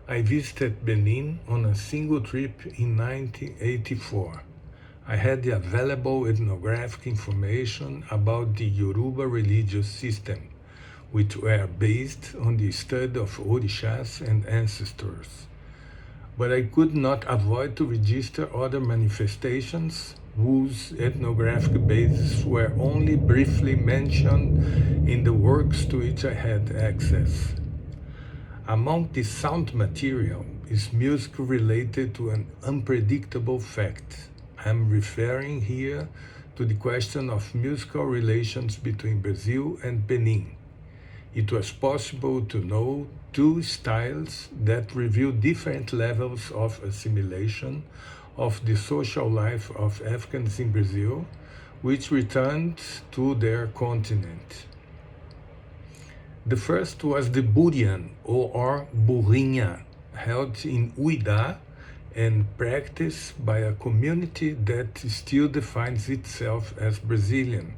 I visited Benin on a single trip in 1984. I had the available ethnographic information about the Yoruba religious system, which were based on the study of orishas and ancestors. But I could not avoid to register other manifestations whose ethnographic bases were only briefly mentioned in the works to which I had access. Among the sound material is music related to an unpredictable fact. I am referring here to the question of musical relations between Brazil and Benin. It was possible to know two styles that reveal different levels of assimilation of the social life of Africans in Brazil, which returned to their continent. The first was the Burian, or Burrinha, held in Uidá and practiced by a community that still defines itself as Brazilian.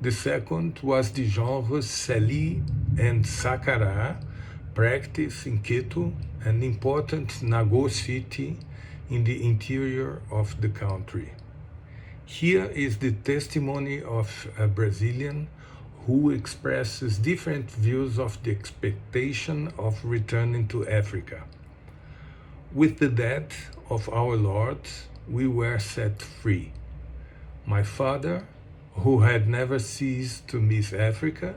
The second was the genres Seli and Sacará, practiced in Quito, an important Nagô city in the interior of the country. Here is the testimony of a Brazilian who expresses different views of the expectation of returning to Africa. With the death of our Lord, we were set free. My father, who had never ceased to miss Africa,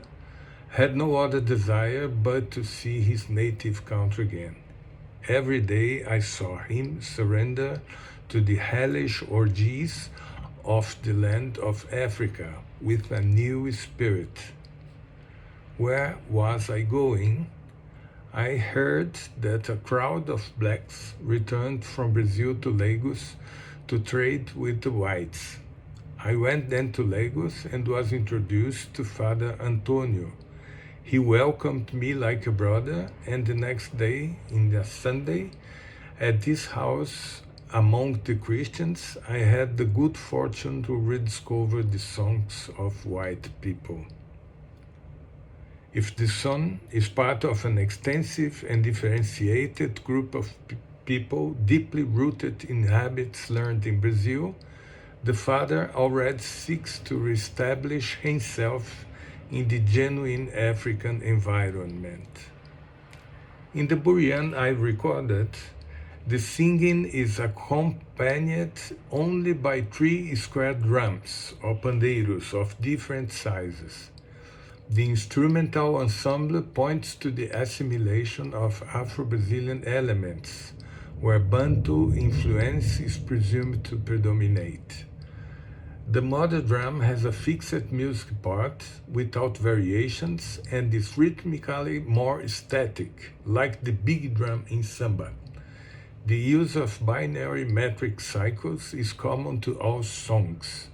had no other desire but to see his native country again. Every day I saw him surrender to the hellish orgies of the land of Africa with a new spirit. Where was I going? I heard that a crowd of blacks returned from Brazil to Lagos to trade with the whites. I went then to Lagos and was introduced to Father Antonio. He welcomed me like a brother, and the next day, in the Sunday, at this house among the Christians, I had the good fortune to rediscover the songs of white people. If the son is part of an extensive and differentiated group of people deeply rooted in habits learned in Brazil, the father already seeks to reestablish himself in the genuine African environment. In the Burian I recorded, the singing is accompanied only by 3 square drums or pandeiros of different sizes. The instrumental ensemble points to the assimilation of Afro-Brazilian elements, where Bantu influence is presumed to predominate. The mother drum has a fixed music part without variations and is rhythmically more static, like the big drum in samba. The use of binary metric cycles is common to all songs.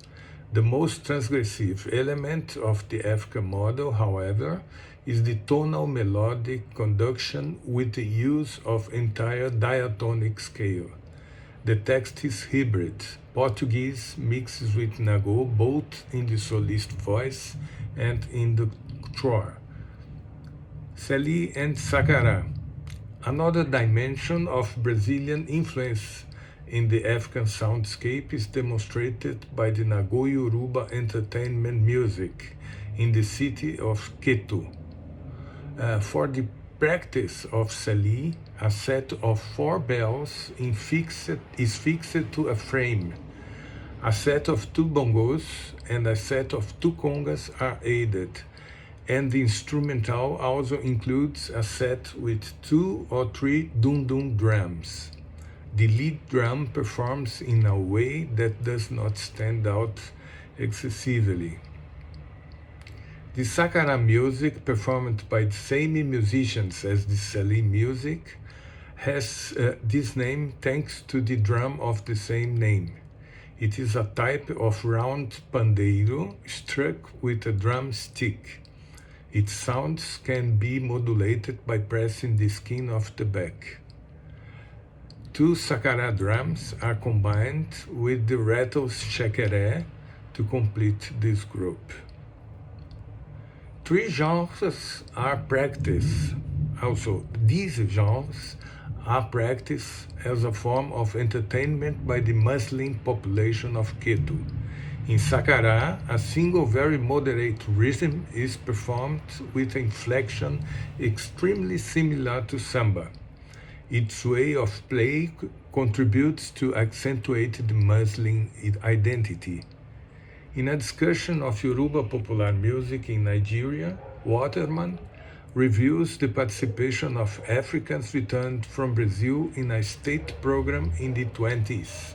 The most transgressive element of the African model, however, is the tonal melodic conduction with the use of entire diatonic scale. The text is hybrid. Portuguese mixes with Nagô both in the solist voice and in the choir. Seli and Sacará. Another dimension of Brazilian influence in the African soundscape is demonstrated by the Nagô Yoruba entertainment music in the city of Quito. For the practice of Seli, a set of 4 bells is fixed to a frame. A set of 2 bongos and a set of 2 congas are added, and the instrumental also includes a set with 2 or 3 dum-dum drums. The lead drum performs in a way that does not stand out excessively. The Sacará music, performed by the same musicians as the Seli music, has this name thanks to the drum of the same name. It is a type of round pandeiro struck with a drum stick. Its sounds can be modulated by pressing the skin of the back. 2 Sacará drums are combined with the rattles chequeré to complete this group. 3 genres are practiced: Also, these genres are practiced as a form of entertainment by the Muslim population of Quito. In Sakará, a single very moderate rhythm is performed with inflection extremely similar to samba. Its way of play contributes to accentuate the Muslim identity. In a discussion of Yoruba popular music in Nigeria, Waterman reviews the participation of Africans returned from Brazil in a state program in the 20s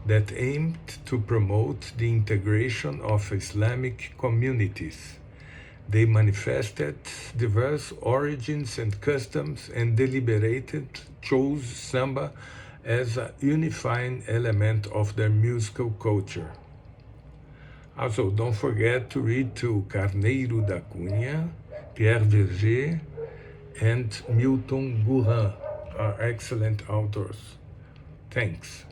that aimed to promote the integration of Islamic communities. They manifested diverse origins and customs and deliberated chose samba as a unifying element of their musical culture. Also, don't forget to read to Carneiro da Cunha, Pierre Verger, and Milton Gurran are excellent authors. Thanks.